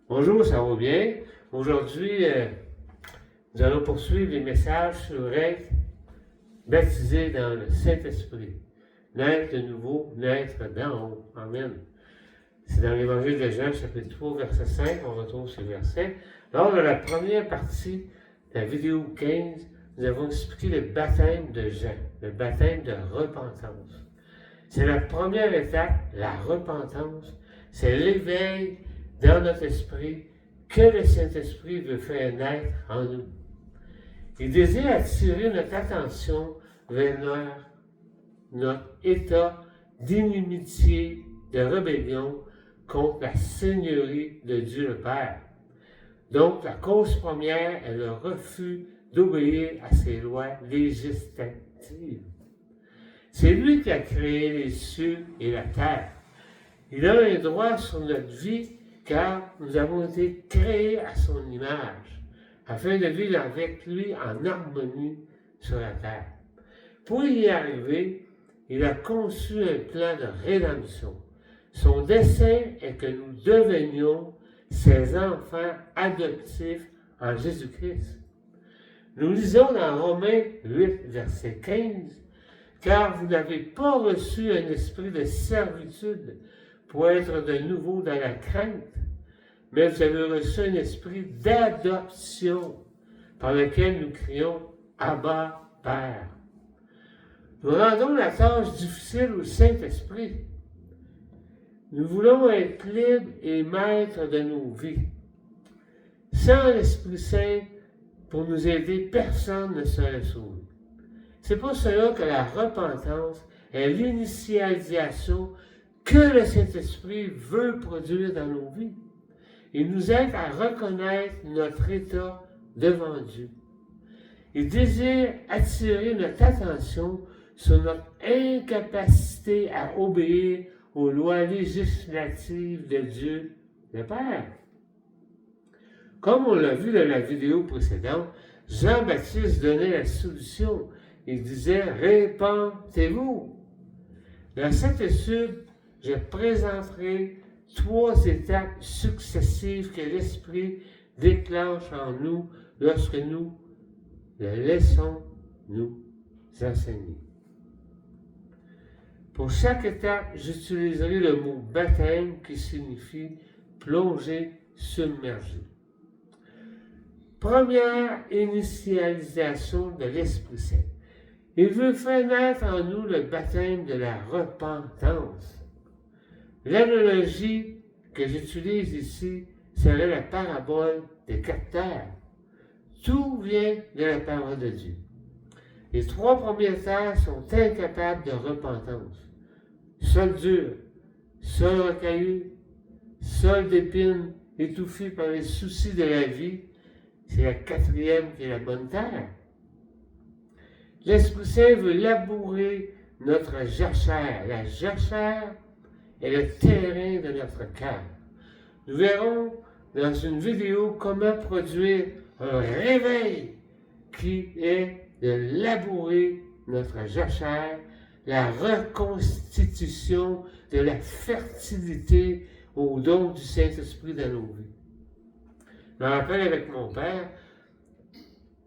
Bonjour, ça va bien? Aujourd'hui, nous allons poursuivre les messages sur être baptisé dans le Saint-Esprit. Naître de nouveau, naître d'en haut. Amen. C'est dans l'Évangile de Jean, chapitre 3, verset 5, on retrouve ce verset. Lors de la première partie de la vidéo 15, nous avons expliqué le baptême de Jean, le baptême de repentance. C'est la première étape, la repentance. C'est l'éveil dans notre esprit que le Saint-Esprit veut faire naître en nous. Il désire attirer notre attention vers notre état d'inimitié, de rébellion contre la Seigneurie de Dieu le Père. Donc, la cause première est le refus d'obéir à ses lois législatives. C'est lui qui a créé les cieux et la terre. Il a un droit sur notre vie car nous avons été créés à son image, afin de vivre avec lui en harmonie sur la terre. Pour y arriver, il a conçu un plan de rédemption. Son dessein est que nous devenions ses enfants adoptifs en Jésus-Christ. Nous lisons dans Romains 8, verset 15, « Car vous n'avez pas reçu un esprit de servitude pour être de nouveau dans la crainte, mais vous avez reçu un esprit d'adoption par lequel nous crions « Abba, Père ». Nous rendons la tâche difficile au Saint-Esprit. Nous voulons être libres et maîtres de nos vies. Sans l'Esprit Saint pour nous aider, personne ne serait sauvé. C'est pour cela que la repentance est l'initialisation que le Saint-Esprit veut produire dans nos vies. Il nous aide à reconnaître notre état devant Dieu. Il désire attirer notre attention sur notre incapacité à obéir aux lois législatives de Dieu le Père. Comme on l'a vu dans la vidéo précédente, Jean-Baptiste donnait la solution. Il disait « Répentez-vous ». Dans cette étude, je présenterai 3 étapes successives que l'Esprit déclenche en nous lorsque nous le laissons nous enseigner. Pour chaque étape, j'utiliserai le mot baptême qui signifie plonger, submerger. Première initialisation de l'Esprit Saint. Il veut faire naître en nous le baptême de la repentance. L'analogie que j'utilise ici serait la parabole des 4 terres. Tout vient de la parole de Dieu. Les 3 premières terres sont incapables de repentance. Sol dur, sol rocailleux, sol d'épines étouffé par les soucis de la vie, c'est la 4e qui est la bonne terre. L'Esprit Saint veut labourer notre jachère. La jachère est le terrain de notre cœur. Nous verrons dans une vidéo comment produire un réveil qui est de labourer notre jachère, la reconstitution de la fertilité au don du Saint-Esprit dans nos vies. Je me rappelle avec mon père,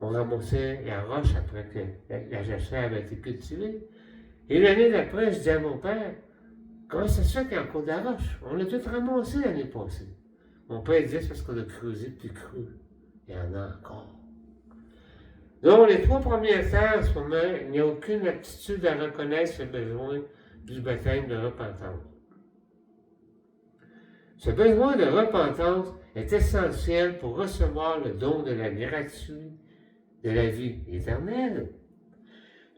on ramassait la roche après que la jachère avait été cultivée. Et l'année d'après, je dis à mon père, comment ça se fait qu'il y a encore de la roche? On l'a tout ramassé l'année passée. Mon père disait, c'est parce qu'on a creusé plus creux. Il y en a encore. Donc, les 3 premières terres, en ce moment, il n'y a aucune aptitude à reconnaître le besoin du baptême de repentance. Ce besoin de repentance est essentiel pour recevoir le don de la gratuité de la vie éternelle.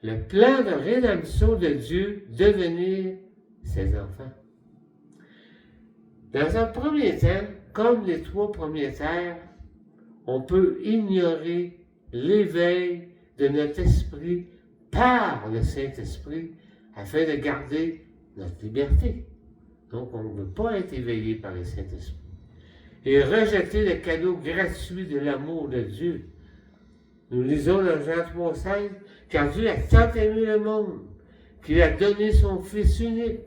Le plan de rédemption de Dieu, devenir ses enfants. Dans un premier temps, comme les 3 premières terres, on peut ignorer l'éveil de notre esprit par le Saint-Esprit afin de garder notre liberté. Donc, on ne veut pas être éveillé par le Saint-Esprit. Et rejeter le cadeau gratuit de l'amour de Dieu. Nous lisons dans Jean 3,16, car Dieu a tant aimé le monde qu'il a donné son Fils unique,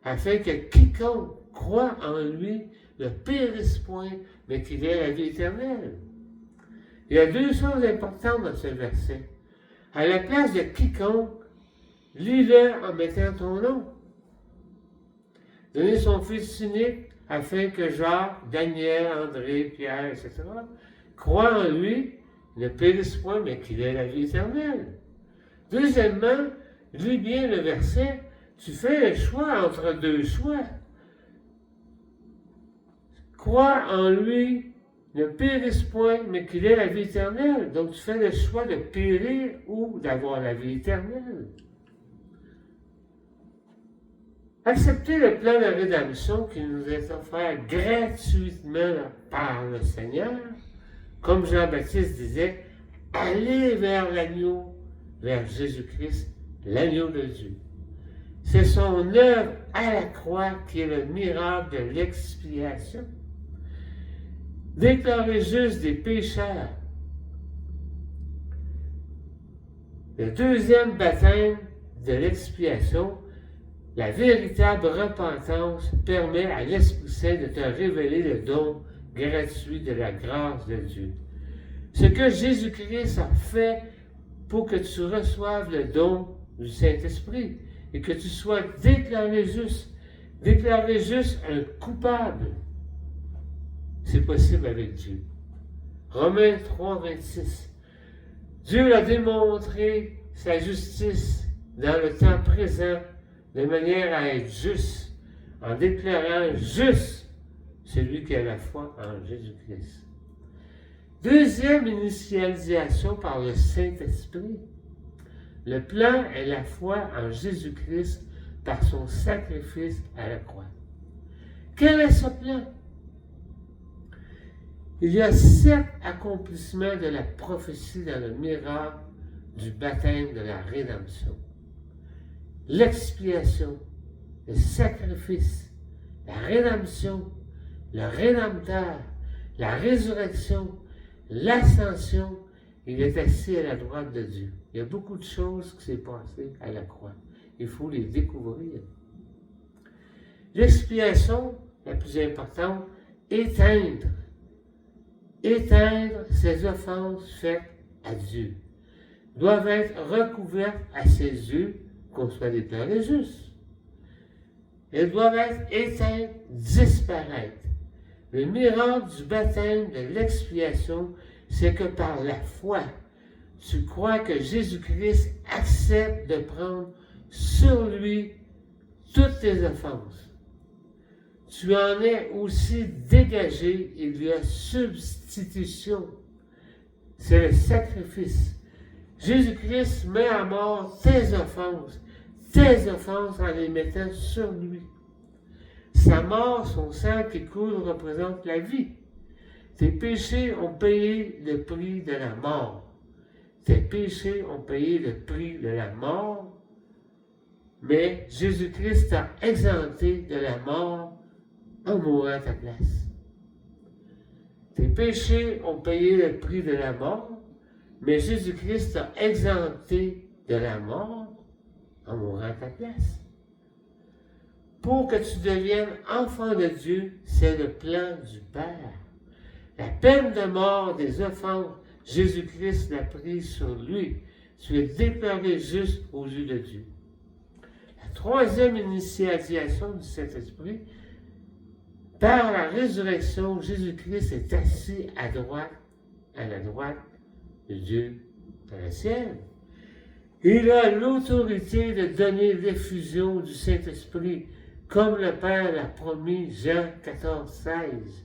afin que quiconque croit en lui ne périsse point, mais qu'il ait la vie éternelle. Il y a deux choses importantes dans ce verset. À la place de quiconque, lis-le en mettant ton nom. Donner son Fils unique afin que Jacques, Daniel, André, Pierre, etc. croient en lui, ne périsse point, mais qu'il ait la vie éternelle. Deuxièmement, lis bien le verset, tu fais le choix entre deux choix. Crois en lui, ne périsse point, mais qu'il ait la vie éternelle. Donc tu fais le choix de périr ou d'avoir la vie éternelle. Accepter le plan de rédemption qui nous est offert gratuitement par le Seigneur, comme Jean-Baptiste disait, allez vers l'agneau, vers Jésus-Christ, l'agneau de Dieu. C'est son œuvre à la croix qui est le miracle de l'expiation. Déclarer juste des pécheurs. Le deuxième baptême de l'expiation, la véritable repentance permet à l'Esprit Saint de te révéler le don gratuit de la grâce de Dieu. Ce que Jésus-Christ a fait pour que tu reçoives le don du Saint-Esprit et que tu sois déclaré juste un coupable. C'est possible avec Dieu. Romains 3, 26. Dieu a démontré sa justice dans le temps présent de manière à être juste, en déclarant juste celui qui a la foi en Jésus-Christ. Deuxième initialisation par le Saint-Esprit. Le plan est la foi en Jésus-Christ par son sacrifice à la croix. Quel est ce plan? Il y a 7 accomplissements de la prophétie dans le miracle du baptême de la rédemption. L'expiation, le sacrifice, la rédemption, le rédempteur, la résurrection, l'ascension. Il est assis à la droite de Dieu. Il y a beaucoup de choses qui s'est passées à la croix. Il faut les découvrir. L'expiation, la plus importante, éteindre ces offenses faites à Dieu, doivent être recouvertes à ses yeux, qu'on soit déclaré juste. Elles doivent être éteintes, disparaître. Le miracle du baptême de l'expiation, c'est que par la foi, tu crois que Jésus-Christ accepte de prendre sur lui toutes tes offenses. Tu en es aussi dégagé, il y a substitution. C'est le sacrifice. Jésus-Christ met à mort tes offenses en les mettant sur lui. Sa mort, son sang qui coule représente la vie. Tes péchés ont payé le prix de la mort. Tes péchés ont payé le prix de la mort, mais Jésus-Christ t'a exempté de la mort en mourant à ta place. Tes péchés ont payé le prix de la mort, mais Jésus-Christ t'a exempté de la mort en mourant à ta place. Pour que tu deviennes enfant de Dieu, c'est le plan du Père. La peine de mort des offenses, Jésus-Christ l'a prise sur lui. Tu es déclaré juste aux yeux de Dieu. La troisième initialisation du Saint-Esprit, par la résurrection, Jésus-Christ est assis à la droite de Dieu dans le ciel. Il a l'autorité de donner l'effusion du Saint-Esprit, comme le Père l'a promis, Jean 14, 16.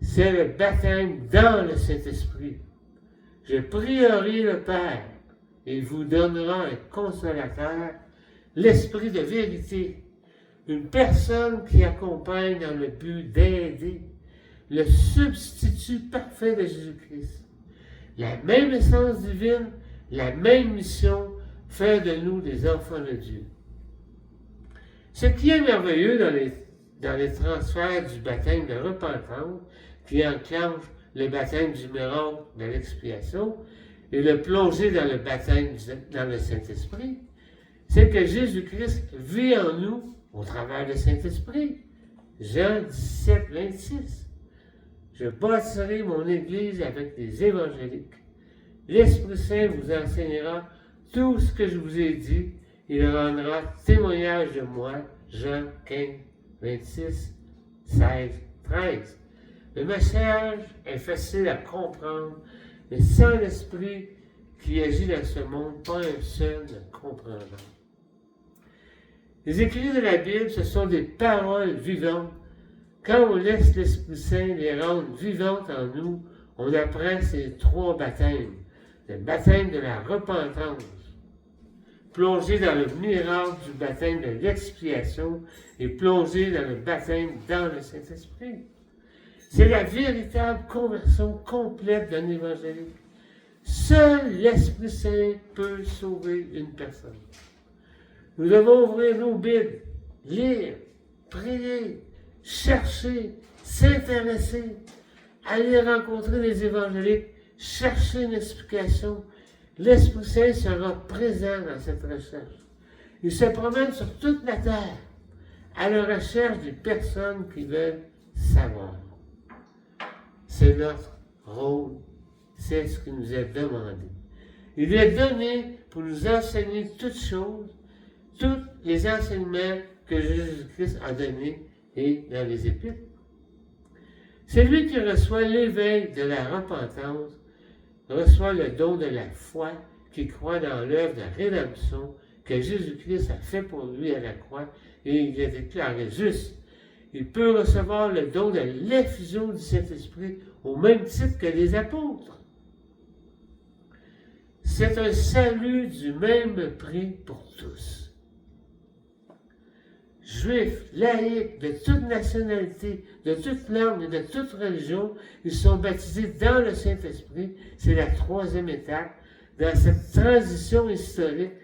C'est le baptême dans le Saint-Esprit. Je prierai le Père, et il vous donnera un consolateur, l'Esprit de vérité, une personne qui accompagne dans le but d'aider, le substitut parfait de Jésus-Christ. La même essence divine, la même mission, fait de nous des enfants de Dieu. Ce qui est merveilleux dans les transferts du baptême de repentance, qui enclenche le baptême du miracle de l'expiation, et le plonger dans le baptême dans le Saint-Esprit, c'est que Jésus-Christ vit en nous au travers du Saint-Esprit. Jean 17, 26. Je bâtirai mon Église avec les évangéliques. L'Esprit Saint vous enseignera tout ce que je vous ai dit. Il rendra témoignage de moi. Jean 15, 26, 16, 13. Le message est facile à comprendre, mais sans l'Esprit qui agit dans ce monde, pas un seul ne comprendra. Les écrits de la Bible, ce sont des paroles vivantes. Quand on laisse l'Esprit Saint les rendre vivantes en nous, on apprend ces trois baptêmes. Le baptême de la repentance, plongé dans le miracle du baptême de l'expiation et plongé dans le baptême dans le Saint-Esprit. C'est la véritable conversion complète d'un évangélique. Seul l'Esprit Saint peut sauver une personne. Nous devons ouvrir nos Bibles, lire, prier, chercher, s'intéresser, aller rencontrer les évangéliques, chercher une explication. L'Esprit Saint sera présent dans cette recherche. Il se promène sur toute la terre à la recherche des personnes qui veulent savoir. C'est notre rôle, c'est ce qui nous est demandé. Il est donné pour nous enseigner toutes choses, tous les enseignements que Jésus-Christ a donnés et dans les Épîtres. C'est lui qui reçoit l'éveil de la repentance, reçoit le don de la foi, qui croit dans l'œuvre de rédemption que Jésus-Christ a fait pour lui à la croix et il est déclaré juste. Il peut recevoir le don de l'effusion du Saint-Esprit au même titre que les apôtres. C'est un salut du même prix pour tous. Juifs, laïcs, de toute nationalité, de toute langue et de toute religion, ils sont baptisés dans le Saint-Esprit. C'est la troisième étape dans cette transition historique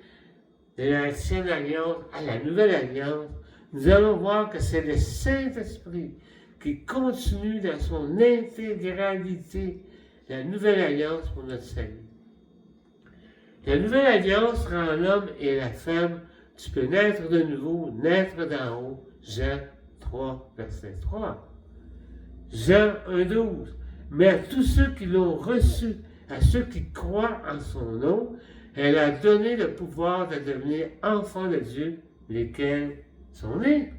de l'ancienne alliance à la nouvelle alliance. Nous allons voir que c'est le Saint-Esprit qui continue dans son intégralité la nouvelle alliance pour notre salut. La nouvelle alliance rend l'homme et la femme. Tu peux naître de nouveau, naître d'en haut. Jean 3, verset 3. Jean 1, 12. Mais à tous ceux qui l'ont reçu, à ceux qui croient en son nom, elle a donné le pouvoir de devenir enfants de Dieu, lesquels sont nés.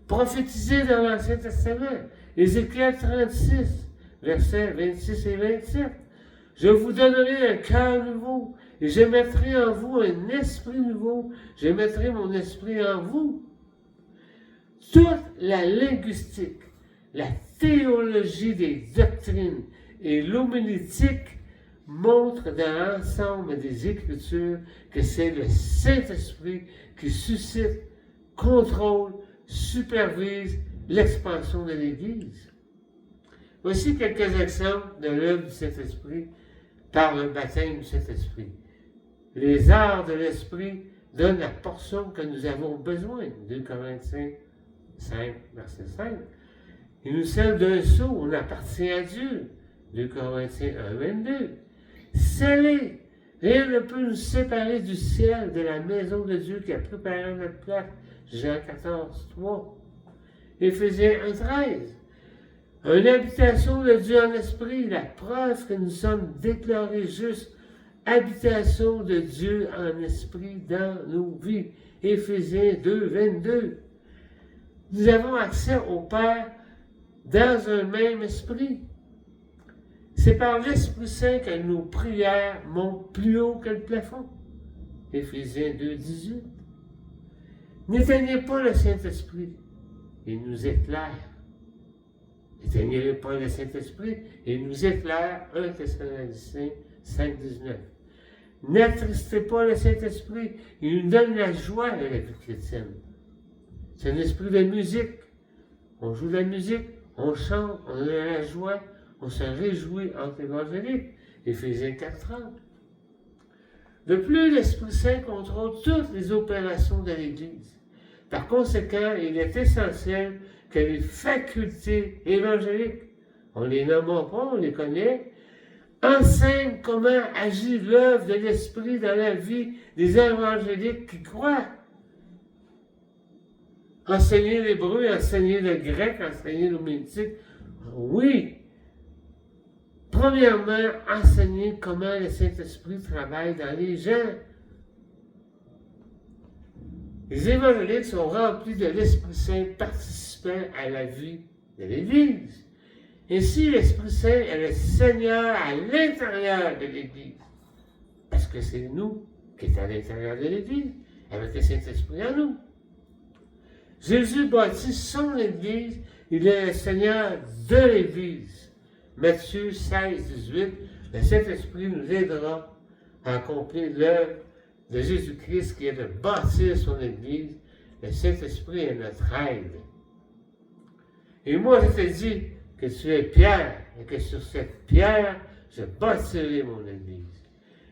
Prophétisé dans l'Ancien Testament, Ézéchiel 36, versets 26 et 27. Je vous donnerai un cœur nouveau, et je mettrai en vous un esprit nouveau. Je mettrai mon esprit en vous. Toute la linguistique, la théologie des doctrines et l'homilétique montrent dans l'ensemble des Écritures que c'est le Saint-Esprit qui suscite, contrôle, supervise l'expansion de l'Église. Voici quelques exemples de l'œuvre du Saint-Esprit par le baptême du Saint-Esprit. Les arts de l'Esprit donnent la portion que nous avons besoin. 2 Corinthiens 5, verset 5. Il nous sert d'un sceau, on appartient à Dieu. 2 Corinthiens 1, 22. Scellés, rien ne peut nous séparer du ciel, de la maison de Dieu qui a préparé notre place. Jean 14, 3. Éphésiens 1, 13. Une habitation de Dieu en esprit, la preuve que nous sommes déclarés justes. Habitation de Dieu en esprit dans nos vies. Éphésiens 2, 22. Nous avons accès au Père dans un même esprit. C'est par l'Esprit Saint que nos prières montent plus haut que le plafond. Éphésiens 2, 18. N'éteignez pas le Saint-Esprit, il nous éclaire. N'éteignez pas le Saint-Esprit, il nous éclaire. 1 Thessaloniciens 5, 19. N'attristez pas le Saint-Esprit, il nous donne la joie de la vie chrétienne. C'est un esprit de musique. On joue de la musique, on chante, on a la joie, on se réjouit entre évangéliques. Éphésiens 4, 30. De plus, l'Esprit Saint contrôle toutes les opérations de l'Église. Par conséquent, il est essentiel que les facultés évangéliques, on ne les nomme pas, on les connaît, enseignent comment agit l'œuvre de l'Esprit dans la vie des évangéliques qui croient. Enseigner l'hébreu, enseigner le grec, enseigner l'homilétique. Oui. Premièrement, enseigner comment le Saint-Esprit travaille dans les gens. Les évangéliques sont remplis de l'Esprit Saint participant à la vie de l'Église. Ainsi, l'Esprit Saint est le Seigneur à l'intérieur de l'Église. Parce que c'est nous qui sommes à l'intérieur de l'Église, avec le Saint-Esprit en nous. Jésus bâtit son Église, il est le Seigneur de l'Église. Matthieu 16, 18, le Saint-Esprit nous aidera à accomplir l'œuvre de Jésus-Christ qui est de bâtir son Église. Le Saint-Esprit est notre aide. Et moi, je te dis que tu es Pierre, et que sur cette pierre, je bâtirai mon Église.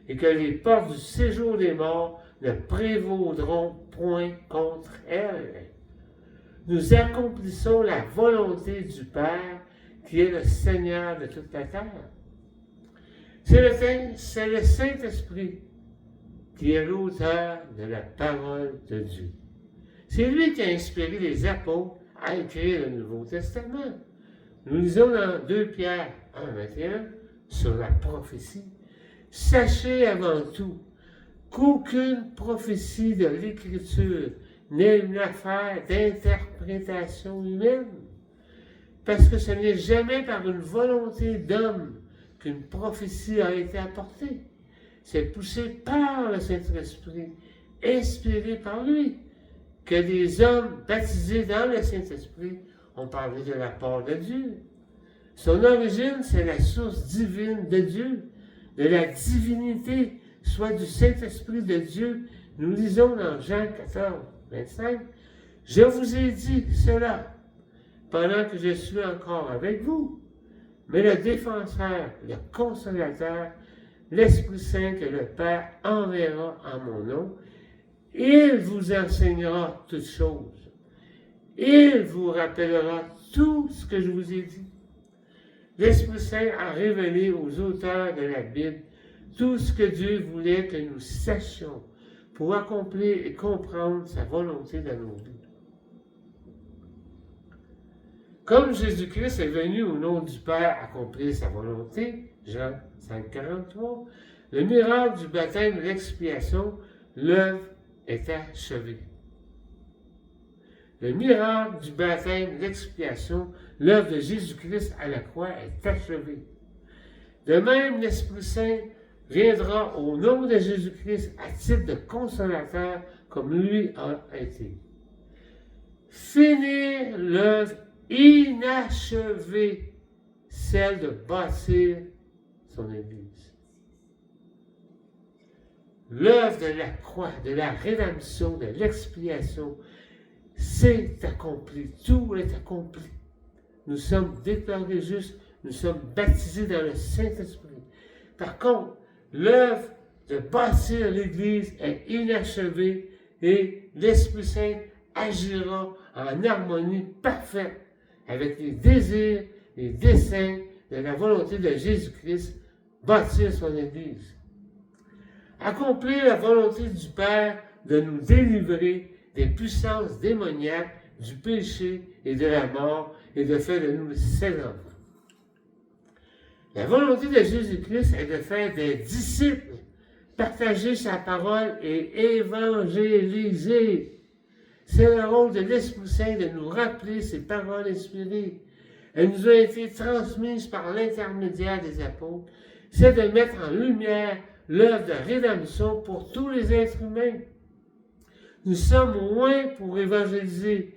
Et que les portes du séjour des morts ne prévaudront point contre elle. Nous accomplissons la volonté du Père, qui est le Seigneur de toute la terre. C'est le Saint-Esprit qui est l'auteur de la parole de Dieu. C'est lui qui a inspiré les apôtres à écrire le Nouveau Testament. Nous lisons dans 2 Pierre 1:21 sur la prophétie. Sachez avant tout qu'aucune prophétie de l'Écriture n'est une affaire d'interprétation humaine, parce que ce n'est jamais par une volonté d'homme qu'une prophétie a été apportée. C'est poussé par le Saint-Esprit, inspiré par lui, que des hommes baptisés dans le Saint-Esprit ont parlé de la part de Dieu. Son origine, c'est la source divine de Dieu, de la divinité, soit du Saint-Esprit de Dieu. Nous lisons dans Jean 14, 25, « Je vous ai dit cela pendant que je suis encore avec vous, mais le défenseur, le consolateur, l'Esprit Saint que le Père enverra en mon nom, il vous enseignera toutes choses. Il vous rappellera tout ce que je vous ai dit. » L'Esprit Saint a révélé aux auteurs de la Bible tout ce que Dieu voulait que nous sachions pour accomplir et comprendre sa volonté dans nos vies. Comme Jésus-Christ est venu au nom du Père accomplir sa volonté, Jean 5,43, le miracle du baptême de l'expiation, l'œuvre est achevée. Le miracle du baptême de l'expiation, l'œuvre de Jésus-Christ à la croix est achevée. De même, l'Esprit Saint viendra au nom de Jésus-Christ à titre de consolateur comme lui a été. Finir l'œuvre inachevée, celle de bâtir son Église. L'œuvre de la croix, de la rédemption, de l'expiation, c'est accompli. Tout est accompli. Nous sommes déclarés justes, nous sommes baptisés dans le Saint-Esprit. Par contre, l'œuvre de bâtir l'Église est inachevée et l'Esprit Saint agira en harmonie parfaite avec les désirs, les desseins de la volonté de Jésus-Christ, bâtir son Église. Accomplir la volonté du Père de nous délivrer des puissances démoniaques, du péché et de la mort, et de faire de nous ses enfants. La volonté de Jésus-Christ est de faire des disciples, partager sa parole et évangéliser. C'est le rôle de l'Esprit Saint de nous rappeler ces paroles inspirées. Elles nous ont été transmises par l'intermédiaire des apôtres. C'est de mettre en lumière l'œuvre de rédemption pour tous les êtres humains. Nous sommes loin pour évangéliser.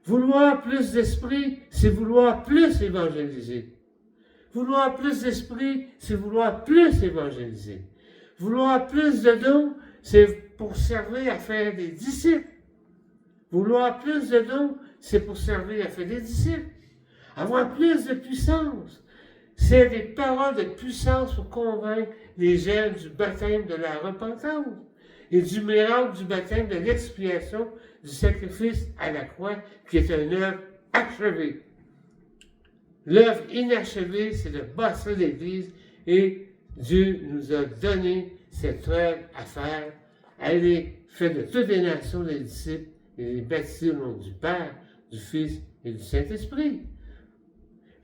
Vouloir plus d'esprit, c'est vouloir plus évangéliser. Vouloir plus d'esprit, c'est vouloir plus évangéliser. Vouloir plus de dons, c'est pour servir à faire des disciples. Vouloir plus de dons, c'est pour servir à faire des disciples. Avoir plus de puissance, c'est des paroles de puissance pour convaincre les gens du baptême de la repentance et du miracle du baptême de l'expiation du sacrifice à la croix, qui est une œuvre achevée. L'œuvre inachevée, c'est de bâtir l'Église, et Dieu nous a donné cette œuvre à faire. Elle est faite de toutes les nations des disciples, Il est baptisé au nom du Père, du Fils et du Saint-Esprit.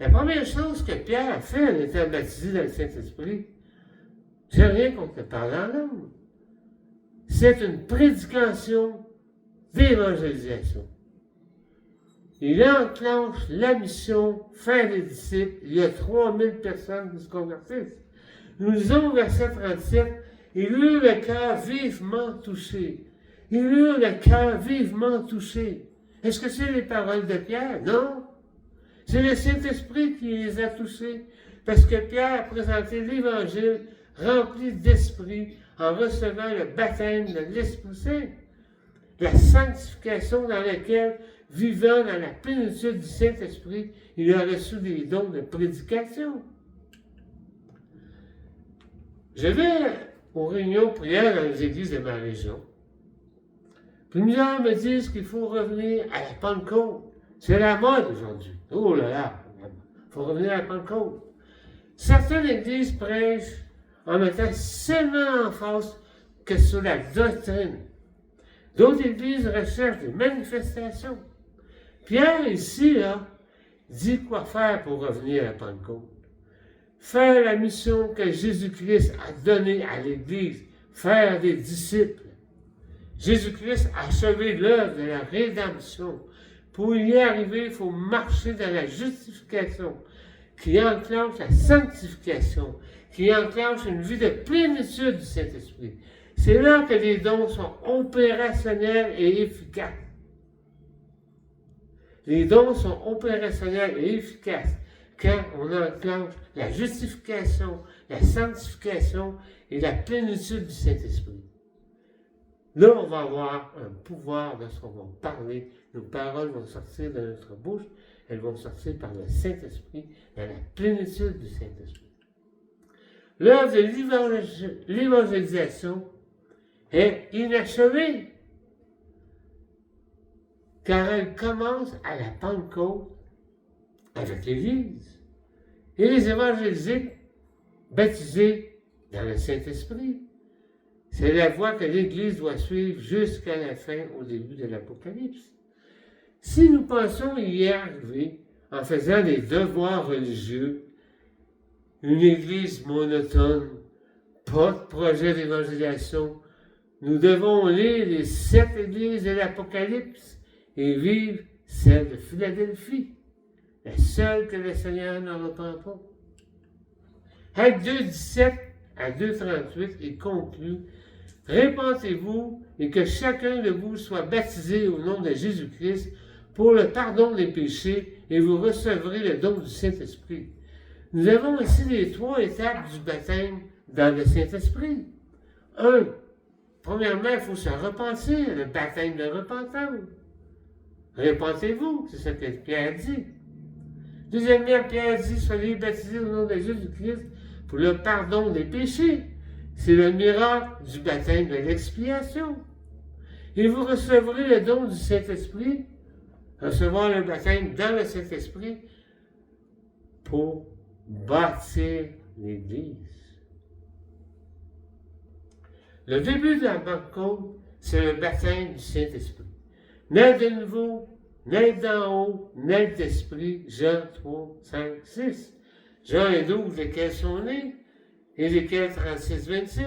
La première chose que Pierre a fait en étant baptisé dans le Saint-Esprit, j'ai rien contre le parler en langue. C'est une prédication d'évangélisation. Il enclenche la mission, faire des disciples. Il y a 3000 personnes qui se convertissent. Nous lisons au verset 37, il eut le cœur vivement touché. Il eut le cœur vivement touché. Est-ce que c'est les paroles de Pierre? Non. C'est le Saint-Esprit qui les a touchés. Parce que Pierre a présenté l'Évangile rempli d'esprit en recevant le baptême de l'Esprit Saint. La sanctification dans laquelle, vivant dans la plénitude du Saint-Esprit, il a reçu des dons de prédication. Je vais aux réunions prières dans les églises de ma région. Plusieurs me disent qu'il faut revenir à la Pentecôte. C'est la mode aujourd'hui. Oh là là, il faut revenir à la Pentecôte. Certaines églises prêchent en mettant seulement en face que sur la doctrine. D'autres églises recherchent des manifestations. Pierre, ici, là, dit quoi faire pour revenir à la Pentecôte. Faire la mission que Jésus-Christ a donnée à l'Église, faire des disciples. Jésus-Christ a achevé l'œuvre de la rédemption. Pour y arriver, il faut marcher dans la justification, qui enclenche la sanctification, qui enclenche une vie de plénitude du Saint-Esprit. C'est là que les dons sont opérationnels et efficaces. Les dons sont opérationnels et efficaces quand on enclenche la justification, la sanctification et la plénitude du Saint-Esprit. Là, on va avoir un pouvoir lorsqu'on va parler. Nos paroles vont sortir de notre bouche. Elles vont sortir par le Saint-Esprit, dans la plénitude du Saint-Esprit. L'œuvre de l'évangélisation est inachevée, car elle commence à la Pentecôte avec l'Église et les évangélisés baptisés dans le Saint-Esprit. C'est la voie que l'Église doit suivre jusqu'à la fin, au début de l'Apocalypse. Si nous pensons y arriver en faisant des devoirs religieux, une Église monotone, pas de projet d'évangélisation, nous devons lire les 7 Églises de l'Apocalypse et vivre celle de Philadelphie, la seule que le Seigneur ne reprend pas. Actes 2:17 à 2:38, il conclut: répentez-vous et que chacun de vous soit baptisé au nom de Jésus-Christ pour le pardon des péchés et vous recevrez le don du Saint-Esprit. Nous avons ici les 3 étapes du baptême dans le Saint-Esprit. 1. Premièrement, il faut se repentir, le baptême de repentance. Répentez-vous, c'est ce que Pierre dit. Deuxièmement, Pierre dit: soyez baptisés au nom de Jésus-Christ pour le pardon des péchés. C'est le miracle du baptême de l'expiation. Et vous recevrez le don du Saint-Esprit, recevoir le baptême dans le Saint-Esprit pour bâtir l'Église. Le début de la Pentecôte, c'est le baptême du Saint-Esprit. Naître de nouveau, naître d'en haut, naître d'esprit, Jean 3, 5, 6. Jean et 12, lesquels sont nés, et lesquels 36, 27.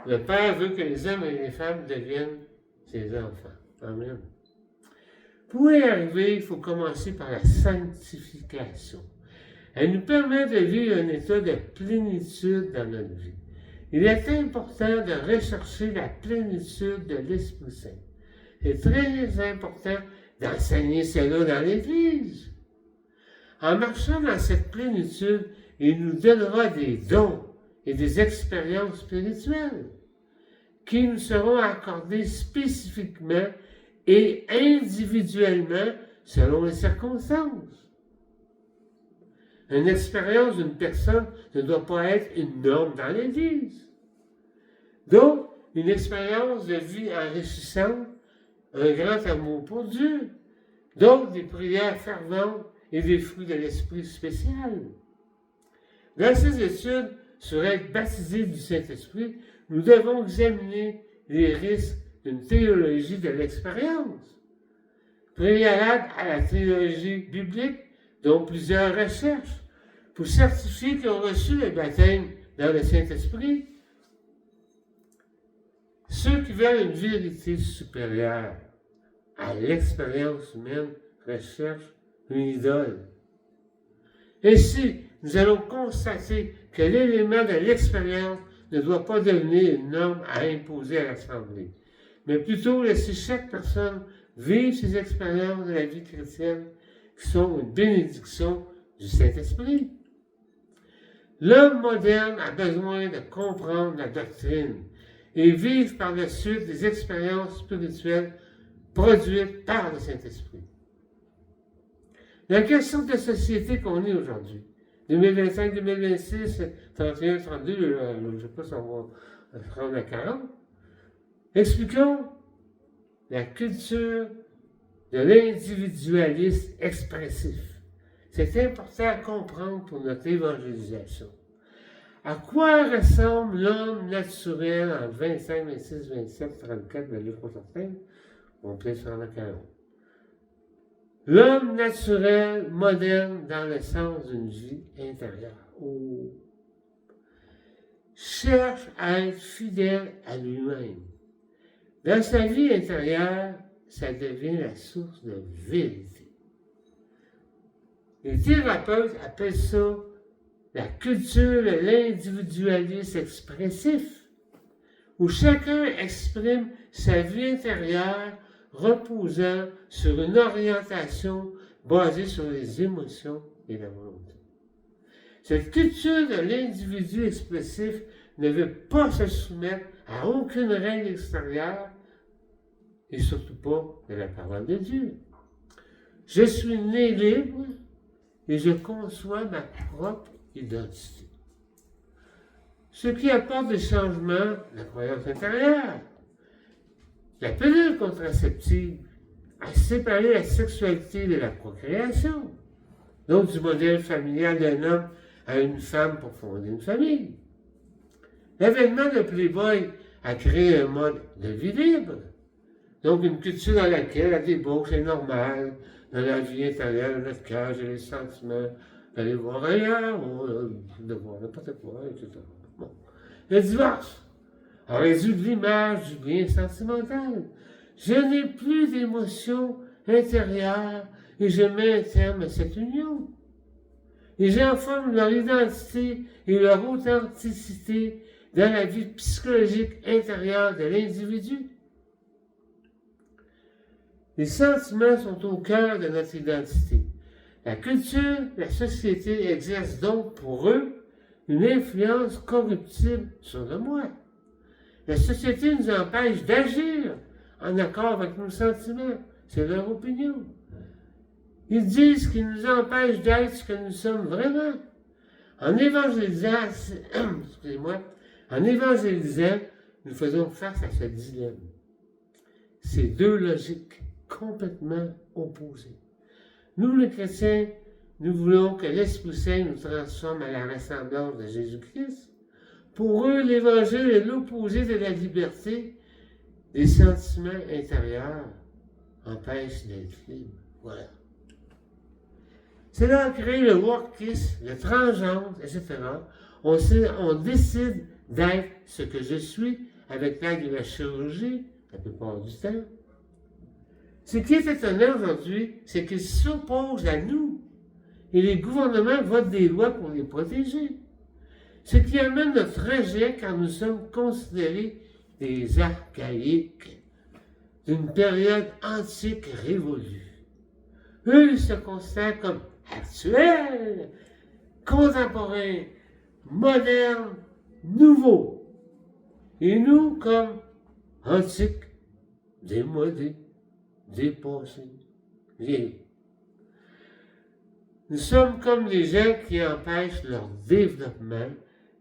Le Père veut que les hommes et les femmes deviennent ses enfants. Amen. Pour y arriver, il faut commencer par la sanctification. Elle nous permet de vivre un état de plénitude dans notre vie. Il est important de rechercher la plénitude de l'Esprit Saint. C'est très important d'enseigner cela dans l'Église. En marchant dans cette plénitude, il nous donnera des dons et des expériences spirituelles qui nous seront accordées spécifiquement et individuellement selon les circonstances. Une expérience d'une personne ne doit pas être une norme dans l'Église. Donc, une expérience de vie enrichissante, un grand amour pour Dieu, donc des prières ferventes et des fruits de l'Esprit spécial. Dans ces études sur être baptisé du Saint-Esprit, nous devons examiner les risques une théologie de l'expérience, préalable à la théologie biblique, dont plusieurs recherches, pour certifier qu'ils ont reçu le baptême dans le Saint-Esprit. Ceux qui veulent une vérité supérieure à l'expérience humaine recherchent une idole. Ainsi, nous allons constater que l'élément de l'expérience ne doit pas devenir une norme à imposer à l'Assemblée, mais plutôt laisser chaque personne vivre ses expériences de la vie chrétienne qui sont une bénédiction du Saint-Esprit. L'homme moderne a besoin de comprendre la doctrine et vivre par la suite des expériences spirituelles produites par le Saint-Esprit. La question de société qu'on est aujourd'hui, 2025, 2026, 31, 32, je ne sais pas si on va se rendre à 40, expliquons la culture de l'individualisme expressif. C'est important à comprendre pour notre évangélisation. À quoi ressemble l'homme naturel en 25, 26, 27, 34, le livre certain? On peut se rendre à 40. L'homme naturel moderne dans le sens d'une vie intérieure. Oh. Cherche à être fidèle à lui-même. Dans sa vie intérieure, ça devient la source de vérité. Les thérapeutes appellent ça la culture de l'individualisme expressif, où chacun exprime sa vie intérieure reposant sur une orientation basée sur les émotions et la volonté. Cette culture de l'individu expressif ne veut pas se soumettre à aucune règle extérieure et surtout pas de la parole de Dieu. Je suis né libre et je conçois ma propre identité. Ce qui apporte des changements, la croyance intérieure. La pilule contraceptive a séparé la sexualité de la procréation, donc du modèle familial d'un homme à une femme pour fonder une famille. L'avènement de Playboy a créé un mode de vie libre, donc une culture dans laquelle la débauche est normale, dans la vie intérieure de notre cœur, j'ai les sentiments d'aller voir ailleurs, ou de voir n'importe quoi, etc. Bon. Le divorce a réduit l'image du bien sentimental. Je n'ai plus d'émotions intérieures et je mets un terme à cette union. Les gens forment leur identité et leur authenticité dans la vie psychologique intérieure de l'individu. Les sentiments sont au cœur de notre identité. La culture, la société exerce donc pour eux une influence corruptible sur le moi. La société nous empêche d'agir en accord avec nos sentiments. C'est leur opinion. Ils disent qu'ils nous empêchent d'être ce que nous sommes vraiment. En évangélisant, nous faisons face à ce dilemme. Ces deux logiques complètement opposées. Nous, les chrétiens, nous voulons que l'Esprit Saint nous transforme à la ressemblance de Jésus-Christ. Pour eux, l'Évangile est l'opposé de la liberté. Les sentiments intérieurs empêchent d'être libre. Voilà. Cela a créé le wokisme, le transgenre, etc. On décide d'être ce que je suis avec l'aide de la chirurgie, la plupart du temps. Ce qui est étonnant aujourd'hui, c'est qu'ils s'opposent à nous. Et les gouvernements votent des lois pour les protéger. Ce qui amène notre rejet quand nous sommes considérés des archaïques d'une période antique révolue. Eux se considèrent comme actuels, contemporains, modernes, nouveaux. Et nous comme antiques, démodés, dépassés, vieillis. Nous sommes comme les gens qui empêchent leur développement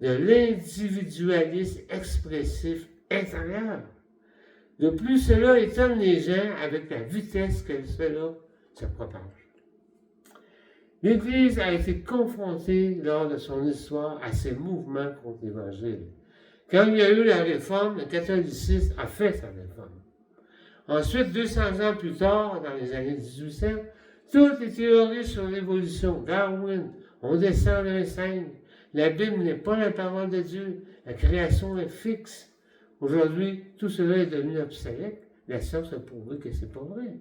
de l'individualisme expressif intérieur. De plus, cela étonne les gens avec la vitesse que cela se propage. L'Église a été confrontée lors de son histoire à ces mouvements contre l'Évangile. Quand il y a eu la réforme, le catholicisme a fait sa réforme. Ensuite, 200 ans plus tard, dans les années 1800, toutes les théories sur l'évolution, Darwin, on descend d'un singe, la Bible n'est pas la parole de Dieu, la création est fixe. Aujourd'hui, tout cela est devenu obsolète. La science a prouvé que c'est pas vrai.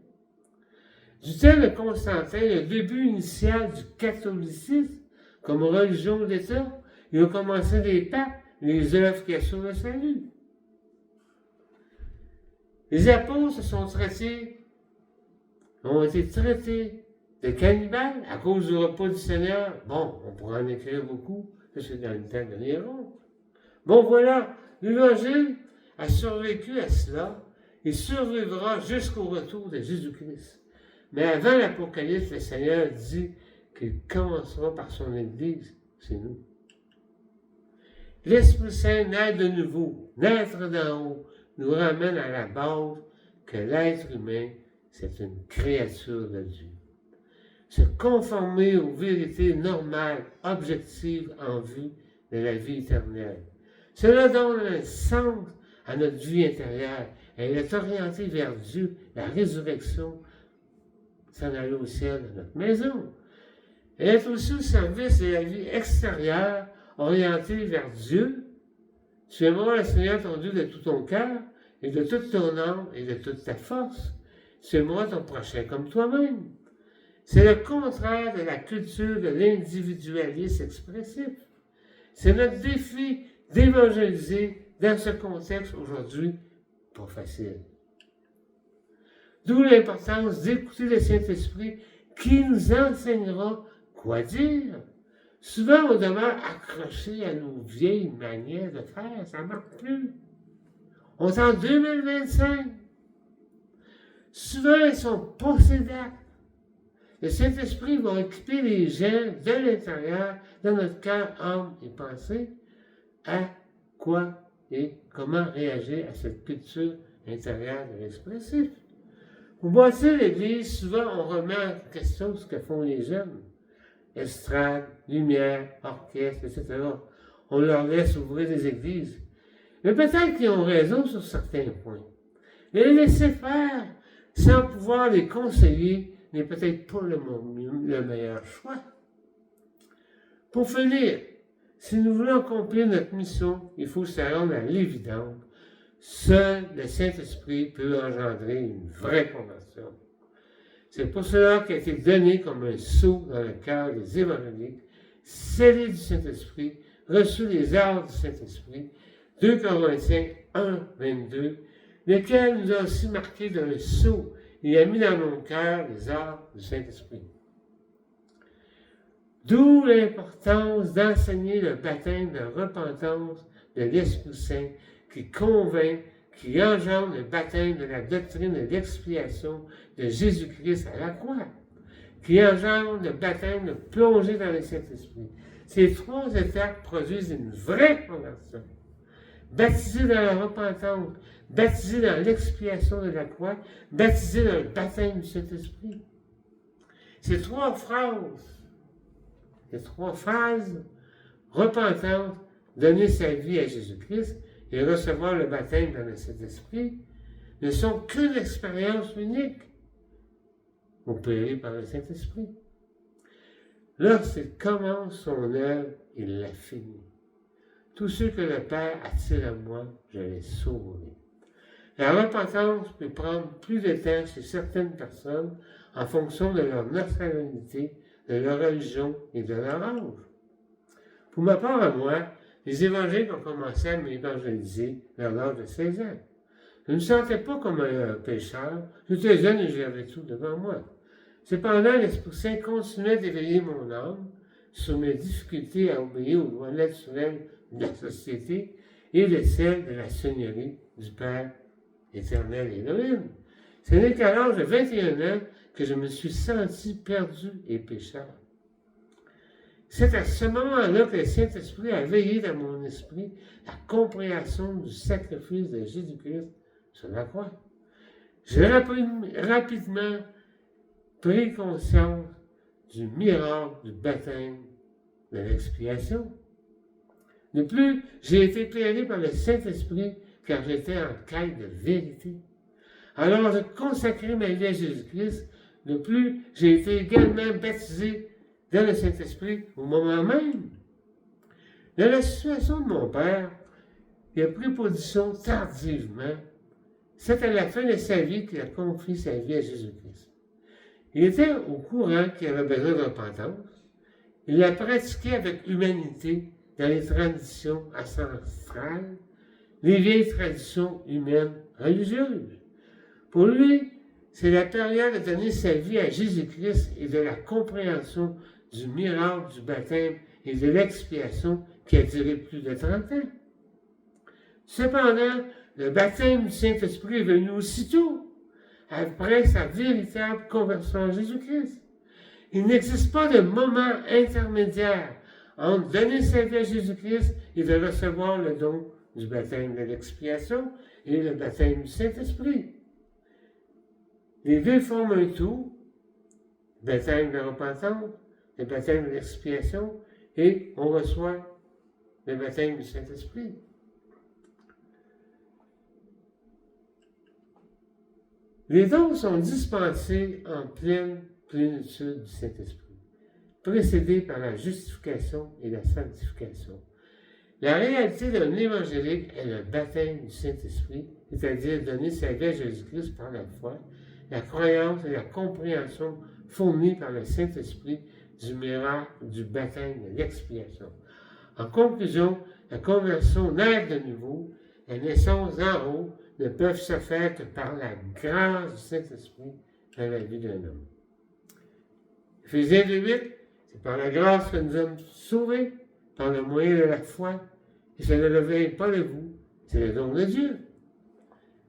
Du temps de Constantin, le début initial du catholicisme, comme religion d'État, il a commencé des papes, les œuvres qui assurent le salut. Les apôtres ont été traités de cannibales à cause du repas du Seigneur. Bon, on pourrait en écrire beaucoup, ça c'est dans le temps de Néron. Bon voilà, l'Évangile a survécu à cela et survivra jusqu'au retour de Jésus-Christ. Mais avant l'Apocalypse, le Seigneur dit qu'il commencera par son Église, c'est nous. L'Esprit Saint naît de nouveau, naître d'en haut, nous ramène à la base que l'être humain, c'est une créature de Dieu. Se conformer aux vérités normales, objectives en vue de la vie éternelle. Cela donne un sens à notre vie intérieure. Elle est orientée vers Dieu, la résurrection, s'en aller au ciel de notre maison. Elle est aussi au service de la vie extérieure, orientée vers Dieu. Tu aimeras le Seigneur ton Dieu de tout ton cœur, et de toute ton âme, et de toute ta force. Tu aimeras ton prochain comme toi-même. C'est le contraire de la culture de l'individualisme expressif. C'est notre défi d'évangéliser dans ce contexte aujourd'hui pas facile. D'où l'importance d'écouter le Saint-Esprit qui nous enseignera quoi dire. Souvent, on demeure accroché à nos vieilles manières de faire, ça ne marche plus. On est en 2025. Souvent, ils sont possédants. Le Saint-Esprit va occuper les gens de l'intérieur, dans notre cœur, âme et pensée, à quoi et comment réagir à cette culture intérieure de l'expressif. Pour bâtir l'Église, souvent on remet en question ce que font les jeunes. Estrade, lumière, orchestre, etc. On leur laisse ouvrir des églises. Mais peut-être qu'ils ont raison sur certains points. Mais les laisser faire, sans pouvoir les conseiller, n'est peut-être pas le meilleur choix. Pour finir, si nous voulons accomplir notre mission, il faut se rendre à l'évidence. Seul le Saint-Esprit peut engendrer une vraie conversion. C'est pour cela qu'il a été donné comme un sceau dans le cœur des évangéliques, scellé du Saint-Esprit, reçu les arts du Saint-Esprit, 2 Corinthiens 1, 22, lequel nous a aussi marqué d'un sceau et a mis dans nos cœurs les arts du Saint-Esprit. D'où l'importance d'enseigner le baptême de repentance de l'Esprit Saint qui convainc, qui engendre le baptême de la doctrine de l'expiation de Jésus-Christ à la croix, qui engendre le baptême de plonger dans le Saint-Esprit. Ces 3 étapes produisent une vraie conversion. Baptisé dans la repentance, baptisé dans l'expiation de la croix, baptisé dans le baptême du Saint-Esprit. Ces 3 phases, repentance, donner sa vie à Jésus-Christ et recevoir le baptême dans le Saint-Esprit, ne sont qu'une expérience unique opérée par le Saint-Esprit. Lorsqu'il commence son œuvre, il l'a fini. Tous ceux que le Père attire à moi, je les sauverai. La repentance peut prendre plus de temps chez certaines personnes en fonction de leur nationalité, de leur religion et de leur âge. Pour ma part à moi, les évangéliques ont commencé à m'évangéliser vers l'âge de 16 ans. Je ne me sentais pas comme un pécheur, j'étais jeune et j'avais tout devant moi. Cependant, l'Esprit Saint continuait d'éveiller mon âme sur mes difficultés à obéir aux lois naturelles de la société et de celles de la Seigneurie du Père éternel et Elohim. Ce n'est qu'à l'âge de 21 ans que je me suis senti perdu et pécheur. C'est à ce moment-là que le Saint-Esprit a veillé dans mon esprit la compréhension du sacrifice de Jésus-Christ sur la croix. J'ai rapidement pris conscience du miracle du baptême de l'expiation. De plus, j'ai été éclairé par le Saint-Esprit car j'étais en quête de vérité. Alors, de consacrer ma vie à Jésus-Christ, de plus, j'ai été également baptisé dans le Saint-Esprit au moment même. Dans la situation de mon père, il a pris position tardivement. C'est à la fin de sa vie qu'il a confié sa vie à Jésus-Christ. Il était au courant qu'il avait besoin de repentance. Il l'a pratiqué avec humanité dans les traditions ancestrales, les vieilles traditions humaines religieuses. Pour lui, c'est la période de donner sa vie à Jésus-Christ et de la compréhension du miracle du baptême et de l'expiation qui a duré plus de 30 ans. Cependant, le baptême du Saint-Esprit est venu aussitôt, après sa véritable conversion à Jésus-Christ. Il n'existe pas de moment intermédiaire entre donner sa vie à Jésus-Christ et de recevoir le don du baptême de l'expiation et le baptême du Saint-Esprit. Les deux forment un tout, le baptême de repentance, le baptême de l'expiation, et on reçoit le baptême du Saint-Esprit. Les dons sont dispensés en pleine plénitude du Saint-Esprit, précédés par la justification et la sanctification. La réalité d'un évangélique est le baptême du Saint-Esprit, c'est-à-dire donner sa vie à Jésus-Christ par la foi, la croyance et la compréhension fournies par le Saint-Esprit du miracle du baptême de l'expiation. En conclusion, la conversion naît de nouveau, la naissance en haut ne peuvent se faire que par la grâce du Saint-Esprit dans la vie d'un homme. Éphésiens 2:8, c'est par la grâce que nous sommes sauvés, par le moyen de la foi, et ça ne vient pas de vous, c'est le don de Dieu.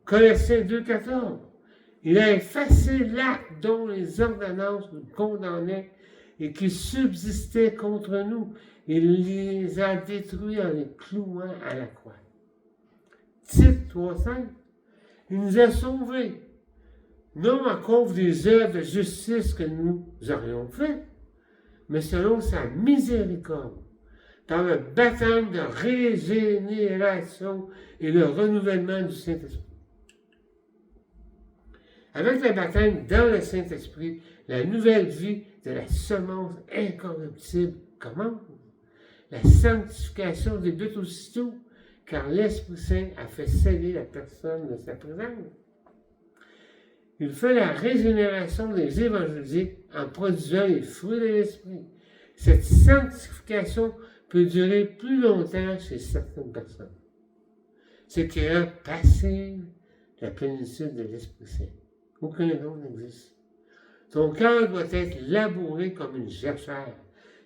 Colossiens 2:14, il a effacé l'acte dont les ordonnances nous condamnaient et qui subsistait contre nous. Il les a détruits en les clouant à la croix. Tite 3:5, il nous a sauvés, non à cause des œuvres de justice que nous aurions faites, mais selon sa miséricorde, par le baptême de régénération et le renouvellement du Saint-Esprit. Avec le baptême dans le Saint-Esprit, la nouvelle vie de la semence incorruptible commence. La sanctification débute aussitôt, car l'Esprit Saint a fait sceller la personne de sa présence. Il fait la régénération des évangéliques en produisant les fruits de l'Esprit. Cette sanctification peut durer plus longtemps chez certaines personnes, ce qui rend passive la plénitude de l'Esprit Saint. Aucun don n'existe. Ton cœur doit être labouré comme une jachère.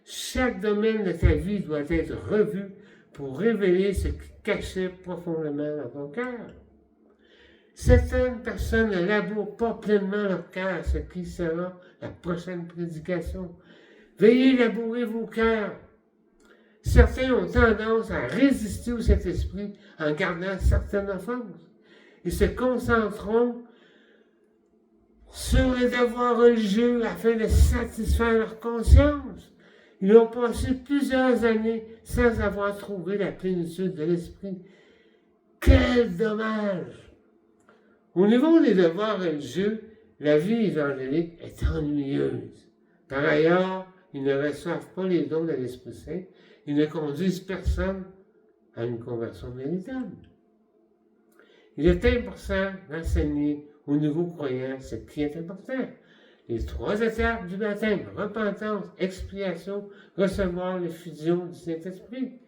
Chaque domaine de ta vie doit être revu pour révéler ce qui cachait profondément dans ton cœur. Certaines personnes ne labourent pas pleinement leur cœur, ce qui sera la prochaine prédication. Veillez labourer vos cœurs. Certains ont tendance à résister au Saint-Esprit en gardant certaines offenses. Ils se concentreront sur les devoirs religieux afin de satisfaire leur conscience. Ils ont passé plusieurs années sans avoir trouvé la plénitude de l'Esprit. Quel dommage! Au niveau des devoirs religieux, la vie évangélique est ennuyeuse. Par ailleurs, ils ne reçoivent pas les dons de l'Esprit Saint. Ils ne conduisent personne à une conversion véritable. Il est important d'enseigner aux nouveaux croyants ce qui est important. Les 3 étapes du baptême, repentance, expiation, recevoir l'effusion du Saint-Esprit.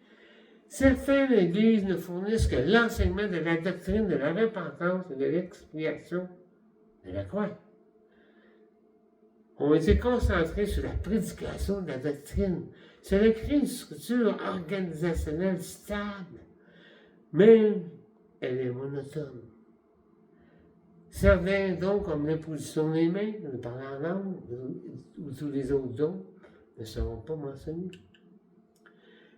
Certaines églises ne fournissent que l'enseignement de la doctrine de la repentance et de l'expiation de la croix. On été concentrés sur la prédication de la doctrine. Cela crée une structure organisationnelle stable, mais elle est monotone. Certains dons, comme l'imposition des mains, le parler en langue, ou tous les autres dons, ne seront pas mentionnés.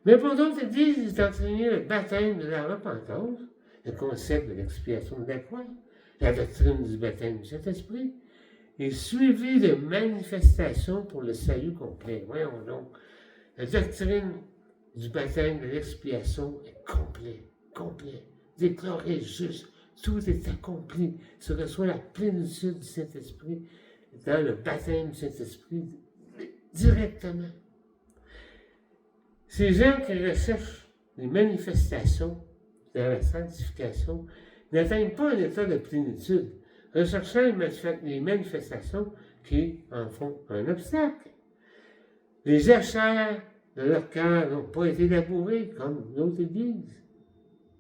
Mais pour d'autres églises, il est enseigné le baptême de la repentance, le concept de l'expiation de la croix, la doctrine du baptême du Saint-Esprit, et suivi de manifestations pour le salut complet. Voyons donc, la doctrine du baptême de l'expiation est complet, déclaré juste, Tout est accompli. Tu reçois la plénitude du Saint-Esprit dans le baptême du Saint-Esprit directement. Ces gens qui recherchent les manifestations dans la sanctification n'atteignent pas un état de plénitude, recherchant les manifestations qui en font un obstacle. Les jachères de leur cœur n'ont pas été labourés comme l'autre Église,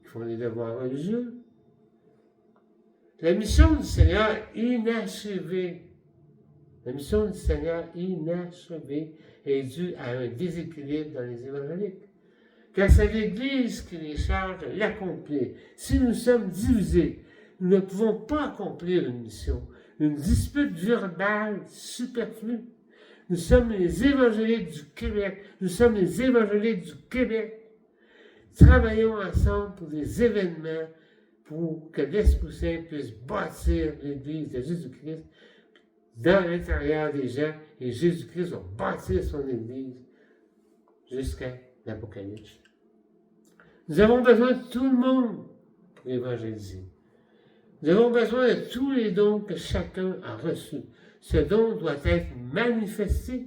qui font les devoirs religieux. La mission du Seigneur inachevée, est due à un déséquilibre dans les évangéliques. Car c'est l'Église qui les charge de l'accomplir. Si nous sommes divisés, nous ne pouvons pas accomplir une mission, une dispute verbale superflue. Nous sommes les évangéliques du Québec. Travaillons ensemble pour des événements pour que l'Esprit Saint puisse bâtir l'Église de Jésus-Christ dans l'intérieur des gens, et Jésus-Christ va bâtir son Église jusqu'à l'Apocalypse. Nous avons besoin de tout le monde pour évangéliser. Nous avons besoin de tous les dons que chacun a reçus. Ce don doit être manifesté.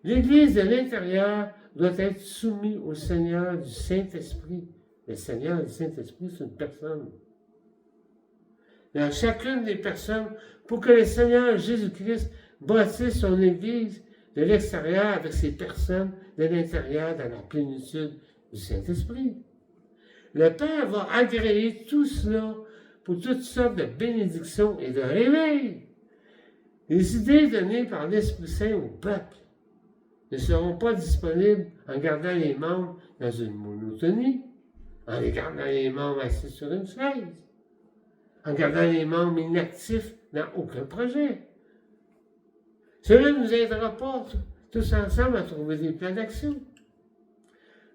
L'Église de l'intérieur doit être soumise au Seigneur du Saint-Esprit. Le Seigneur du Saint-Esprit, c'est une personne. Dans chacune des personnes, pour que le Seigneur Jésus-Christ bâtisse son Église de l'extérieur avec ses personnes de l'intérieur dans la plénitude du Saint-Esprit. Le Père va agréer tout cela pour toutes sortes de bénédictions et de réveil. Les idées données par l'Esprit Saint au peuple ne seront pas disponibles en gardant les membres dans une monotonie, en les gardant les membres assis sur une chaise, en gardant les membres inactifs dans aucun projet. Cela ne nous aidera pas tous ensemble à trouver des plans d'action.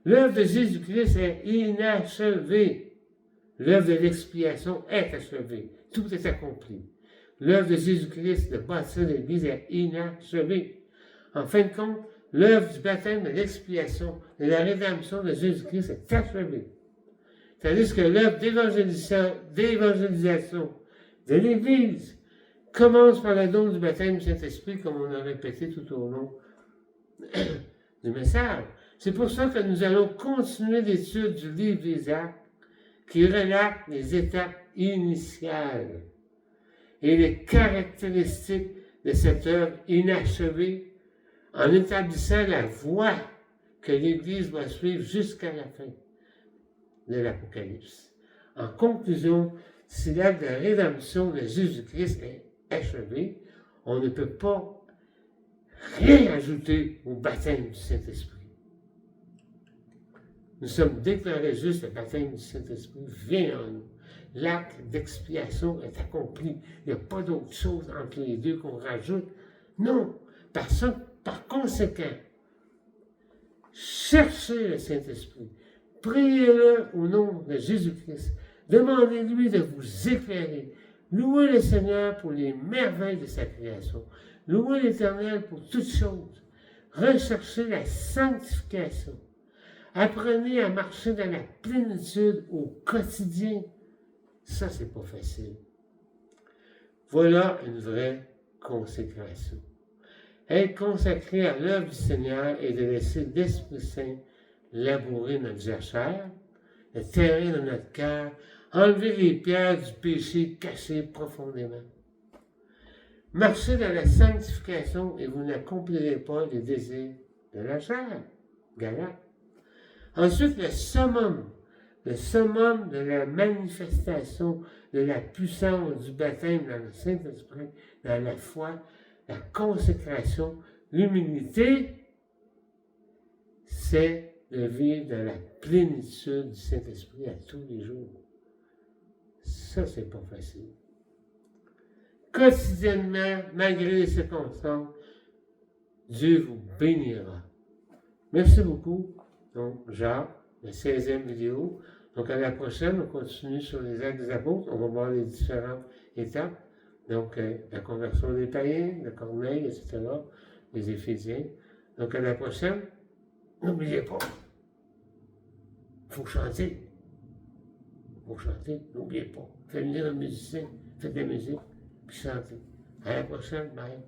L'œuvre de Jésus-Christ est inachevée. L'œuvre de l'expiation est achevée. Tout est accompli. L'œuvre de Jésus-Christ de bâtir l'Église est inachevée. En fin de compte, l'œuvre du baptême, de l'expiation, de la rédemption de Jésus-Christ est achevée. Tandis que l'œuvre d'évangélisation de l'Église commence par le don du baptême du Saint-Esprit, comme on a répété tout au long du message. C'est pour ça que nous allons continuer l'étude du livre des Actes, qui relate les étapes initiales et les caractéristiques de cette œuvre inachevée, en établissant la voie que l'Église doit suivre jusqu'à la fin de l'Apocalypse. En conclusion, si l'œuvre de rédemption de Jésus-Christ est achevée, on ne peut pas rien ajouter au baptême du Saint-Esprit. Nous sommes déclarés justes, le baptême du Saint-Esprit vient en nous. L'acte d'expiation est accompli. Il n'y a pas d'autre chose entre les deux qu'on rajoute. Non. Par conséquent, cherchez le Saint-Esprit. Priez-le au nom de Jésus-Christ. Demandez-lui de vous éclairer. Louez le Seigneur pour les merveilles de sa création. Louez l'Éternel pour toutes choses. Recherchez la sanctification. Apprenez à marcher dans la plénitude au quotidien. Ça, c'est pas facile. Voilà une vraie consécration. Être consacré à l'œuvre du Seigneur et de laisser l'Esprit Saint labourer notre jachère, le terrain de notre cœur, enlever les pierres du péché cachées profondément. Marchez dans la sanctification et vous n'accomplirez pas les désirs de la chair. Galates. Ensuite, le summum de la manifestation de la puissance du baptême dans le Saint-Esprit, dans la foi, la consécration, l'humilité, c'est de vivre dans la plénitude du Saint-Esprit à tous les jours. Ça, c'est pas facile. Quotidiennement, malgré les circonstances, Dieu vous bénira. Merci beaucoup. Donc, Jacques, la 16e vidéo. Donc, à la prochaine, on continue sur les actes des apôtres. On va voir les différentes étapes. Donc, la conversion des païens, de Corneille, etc., les Éphésiens. Donc, à la prochaine, n'oubliez pas, il faut chanter. pour chanter, n'oubliez pas. Faites venir un musicien, faites de la musique, puis chantez. À la prochaine, bye.